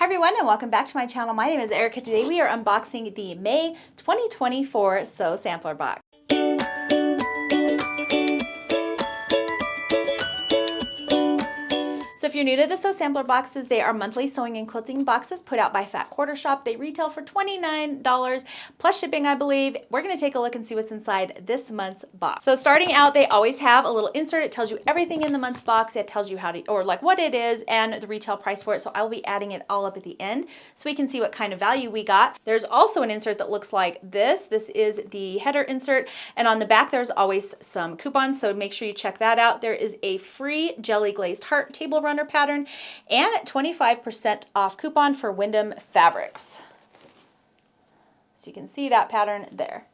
Hi everyone, and welcome back to my channel. My name is Erica. Today we are unboxing the May 2024 Sew Sampler Box. So if you're new to the Sew Sampler boxes, they are monthly sewing and quilting boxes put out by Fat Quarter Shop. They retail for $29 plus shipping, I believe. We're going to take a look and see what's inside this month's box. So starting out, they always have a little insert. It tells you everything in the month's box. It tells you how to, or like what it is and the retail price for it. So I will be adding it all up at the end so we can see what kind of value we got. There's also an insert that looks like this. This is the header insert, and on the back there's always some coupons, so make sure you check that out. There is a free jelly glazed heart table runner pattern and 25% off coupon for Wyndham fabrics. So you can see that pattern there.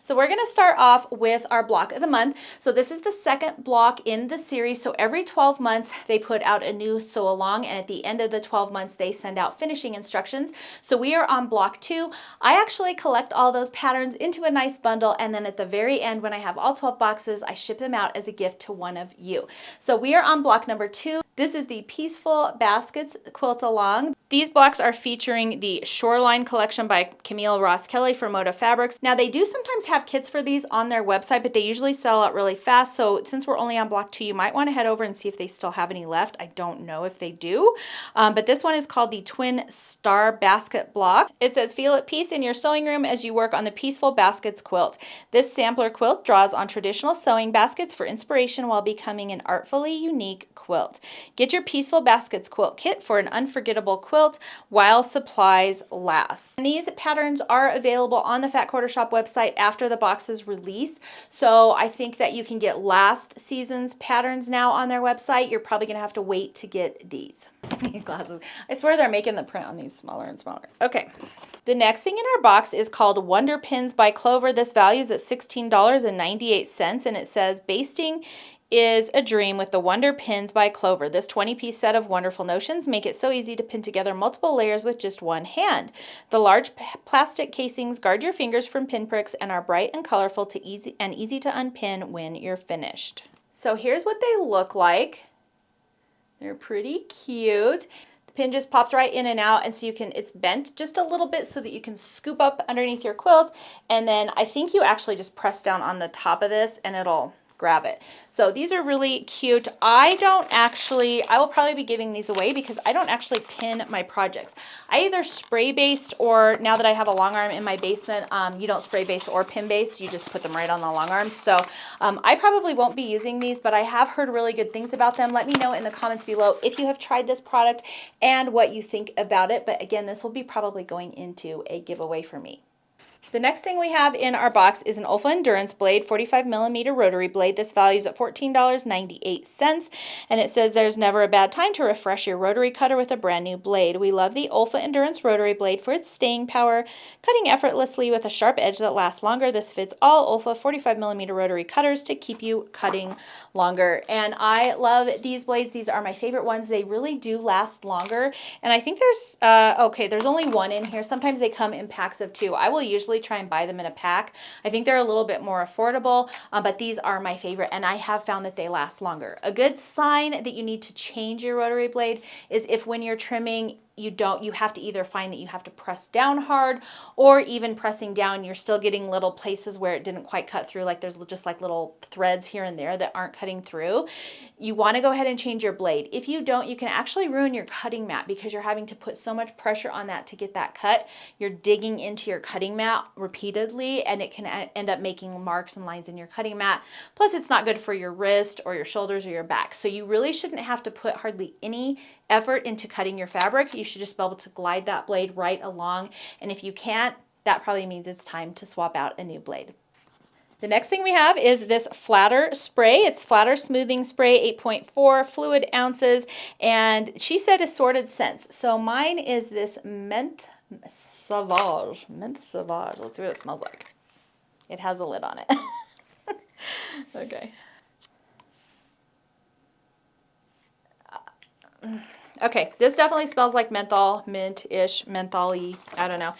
So we're going to start off with our block of the month. So this is the second block in the series. So every 12 months they put out a new sew along, and at the end of the 12 months they send out finishing instructions. So we are on block 2. I actually collect all those patterns into a nice bundle, and then at the very end when I have all 12 boxes, I ship them out as a gift to one of you. So we are on block number 2. This is the Peaceful Baskets Quilt Along. These blocks are featuring the Shoreline collection by Camille Ross Kelly for Moda Fabrics. Now they do sometimes have kits for these on their website, but they usually sell out really fast. So since we're only on block 2, you might want to head over and see if they still have any left. I don't know if they do, but this one is called the Twin Star Basket Block. It says, feel at peace in your sewing room as you work on the Peaceful Baskets quilt. This sampler quilt draws on traditional sewing baskets for inspiration while becoming an artfully unique quilt. Get your Peaceful Baskets quilt kit for an unforgettable quilt while supplies last. And these patterns are available on the Fat Quarter Shop website after the boxes release. So I think that you can get last season's patterns now on their website. You're probably going to have to wait to get these. Glasses. I swear they're making the print on these smaller and smaller. Okay. The next thing in our box is called Wonder Pins by Clover. This value is at $16.98, and it says, basting is a dream with the Wonder Pins by Clover. This 20-piece set of wonderful notions make it so easy to pin together multiple layers with just one hand. The large plastic casings guard your fingers from pinpricks and are bright and colorful to easy to unpin when you're finished. So here's what they look like. They're pretty cute. The pin just pops right in and out, and so you can, it's bent just a little bit so that you can scoop up underneath your quilt, and then I think you actually just press down on the top of this and it'll grab it. So these are really cute. I will probably be giving these away because I don't actually pin my projects. I either spray based, or now that I have a long arm in my basement, you don't spray based or pin based, you just put them right on the long arm. So I probably won't be using these, but I have heard really good things about them. Let me know in the comments below if you have tried this product and what you think about it. But again, this will be probably going into a giveaway for me. The next thing we have in our box is an Olfa Endurance blade, 45mm rotary blade. This value is at $14.98, and it says there's never a bad time to refresh your rotary cutter with a brand new blade. We love the Olfa Endurance rotary blade for its staying power, cutting effortlessly with a sharp edge that lasts longer. This fits all Olfa 45mm rotary cutters to keep you cutting longer. And I love these blades. These are my favorite ones. They really do last longer. And I think there's, okay, there's only one in here. Sometimes they come in packs of 2. I will usually try and buy them in a pack. I think they're a little bit more affordable, but these are my favorite, and I have found that they last longer. A good sign that you need to change your rotary blade is if when you're trimming, you have to either find that you have to press down hard, or even pressing down, you're still getting little places where it didn't quite cut through, like there's just like little threads here and there that aren't cutting through. You want to go ahead and change your blade. If you don't, you can actually ruin your cutting mat because you're having to put so much pressure on that to get that cut. You're digging into your cutting mat repeatedly, and it can end up making marks and lines in your cutting mat. Plus, it's not good for your wrist or your shoulders or your back. So you really shouldn't have to put hardly any effort into cutting your fabric. You should just be able to glide that blade right along. And if you can't, that probably means it's time to swap out a new blade. The next thing we have is this Flatter spray. It's Flatter Smoothing Spray, 8.4 fluid ounces, and she said assorted scents. So mine is this Menthe Sauvage. Menthe Sauvage. Let's see what it smells like. It has a lid on it. Okay. Okay, this definitely smells like menthol, mint-ish, menthol-y, I don't know.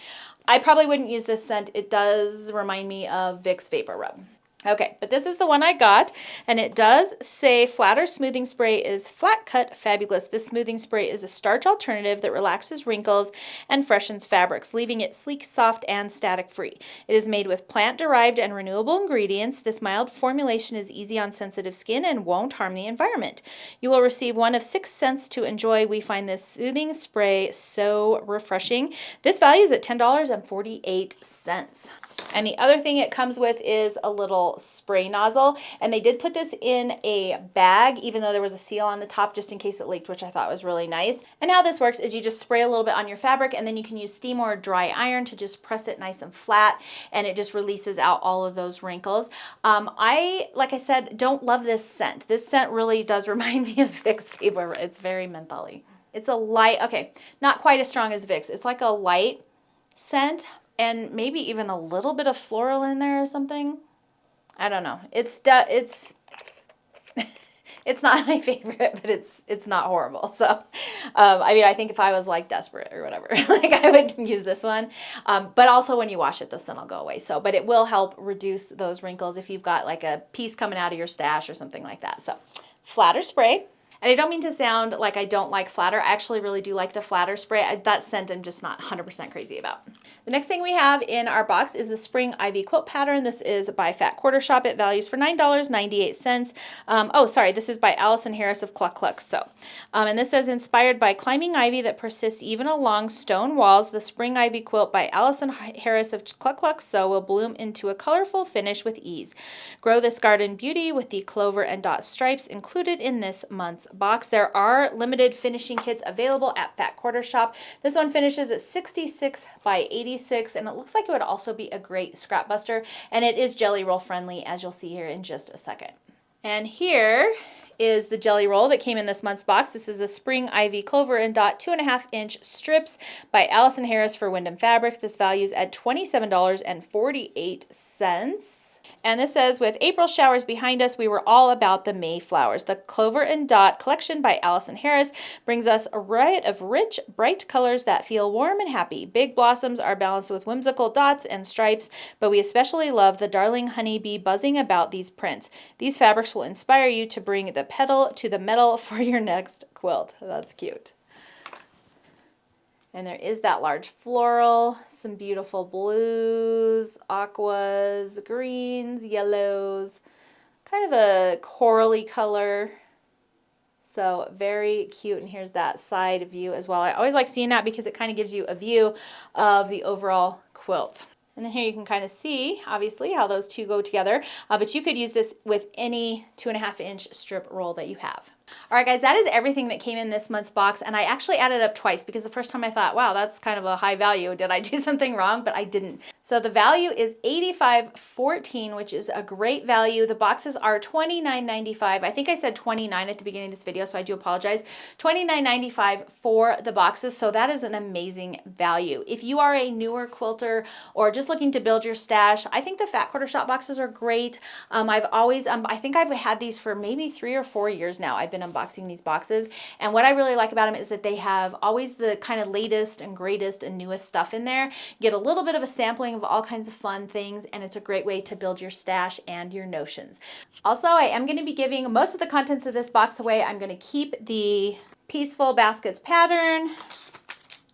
I probably wouldn't use this scent. It does remind me of Vicks Vapor Rub. Okay, but this is the one I got, and it does say Flatter Smoothing Spray is flat cut fabulous. This smoothing spray is a starch alternative that relaxes wrinkles and freshens fabrics, leaving it sleek, soft, and static free. It is made with plant-derived and renewable ingredients. This mild formulation is easy on sensitive skin and won't harm the environment. You will receive one of 6 scents to enjoy. We find this soothing spray so refreshing. This value is at $10.48. And the other thing it comes with is a little spray nozzle. And they did put this in a bag, even though there was a seal on the top just in case it leaked, which I thought was really nice. And how this works is you just spray a little bit on your fabric, and then you can use steam or dry iron to just press it nice and flat, and it just releases out all of those wrinkles. Like I said, don't love this scent. This scent really does remind me of Vicks Vapor. It's very mentholy. It's a light, okay, not quite as strong as Vicks. It's like a light scent, and maybe even a little bit of floral in there or something. I don't know. It's it's not my favorite, but it's not horrible. So, I mean, I think if I was like desperate or whatever, like I would use this one. But also when you wash it, the scent will go away. So, but it will help reduce those wrinkles if you've got like a piece coming out of your stash or something like that. So, Flatter Spray. And I don't mean to sound like I don't like Flatter. I actually really do like the Flatter spray. That scent I'm just not 100% crazy about. The next thing we have in our box is the Spring Ivy Quilt Pattern. This is by Fat Quarter Shop. It values for $9.98. Oh, sorry, this is by Allison Harris of Cluck Cluck Sew. And this says, inspired by climbing ivy that persists even along stone walls, the Spring Ivy Quilt by Allison Harris of Cluck Cluck Sew will bloom into a colorful finish with ease. Grow this garden beauty with the clover and dot stripes included in this month's box. There are limited finishing kits available at Fat Quarter Shop. This one finishes at 66 by 86, and it looks like it would also be a great scrap buster, and it is jelly roll friendly, as you'll see here in just a second. And here is the jelly roll that came in this month's box. This is the Spring Ivy Clover and Dot 2.5-inch strips by Allison Harris for Wyndham Fabric. This values at $27.48. And this says, with April showers behind us, we were all about the Mayflowers. The Clover and Dot collection by Allison Harris brings us a riot of rich, bright colors that feel warm and happy. Big blossoms are balanced with whimsical dots and stripes, but we especially love the darling honeybee buzzing about these prints. These fabrics will inspire you to bring the pedal to the metal for your next quilt. That's cute. And there is that large floral, some beautiful blues, aquas, greens, yellows, kind of a corally color. So very cute. And here's that side view as well. I always like seeing that because it kind of gives you a view of the overall quilt. And then here you can kind of see, obviously, how those two go together. But you could use this with any 2.5-inch strip roll that you have. All right, guys, that is everything that came in this month's box. And I actually added up twice because the first time I thought, wow, that's kind of a high value. Did I do something wrong? But I didn't. So the value is $85.14, which is a great value. The boxes are $29.95. I think I said $29 at the beginning of this video, so I do apologize. $29.95 for the boxes. So that is an amazing value. If you are a newer quilter or just looking to build your stash, I think the Fat Quarter Shop boxes are great. I think I've had these for maybe 3 or 4 years now. I've been unboxing these boxes, and what I really like about them is that they have always the kind of latest and greatest and newest stuff in there. You get a little bit of a sampling of all kinds of fun things, and it's a great way to build your stash and your notions. Also, I am going to be giving most of the contents of this box away. I'm going to keep the Peaceful Baskets pattern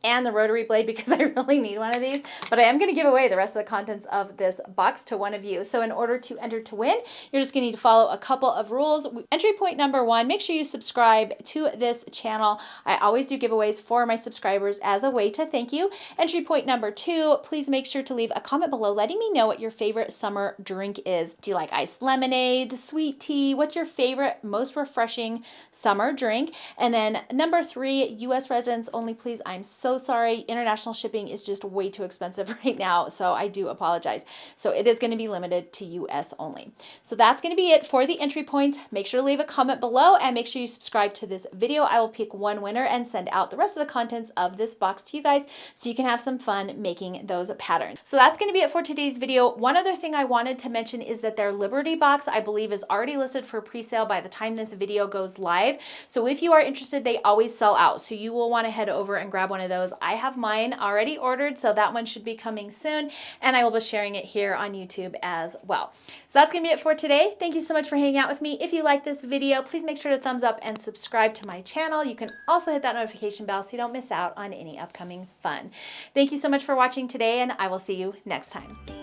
and the rotary blade because I really need one of these, but I am going to give away the rest of the contents of this box to one of you. So in order to enter to win, you're just going to need to follow a couple of rules. Entry point number 1, make sure you subscribe to this channel. I always do giveaways for my subscribers as a way to thank you. Entry point number 2, please make sure to leave a comment below letting me know what your favorite summer drink is. Do you like iced lemonade, sweet tea? What's your favorite, most refreshing summer drink? And then number 3, U.S. residents only, please. I'm so sorry. International shipping is just way too expensive right now, so I do apologize. So it is going to be limited to US only. So that's going to be it for the entry points. Make sure to leave a comment below and make sure you subscribe to this video. I will pick one winner and send out the rest of the contents of this box to you guys so you can have some fun making those patterns. So that's going to be it for today's video. One other thing I wanted to mention is that their Liberty box, I believe, is already listed for pre-sale by the time this video goes live. So if you are interested, they always sell out. So you will want to head over and grab one of those those. I have mine already ordered, so that one should be coming soon, and I will be sharing it here on YouTube as well. So that's gonna be it for today. Thank you so much for hanging out with me. If you like this video, please make sure to thumbs up and subscribe to my channel. You can also hit that notification bell so you don't miss out on any upcoming fun. Thank you so much for watching today, and I will see you next time.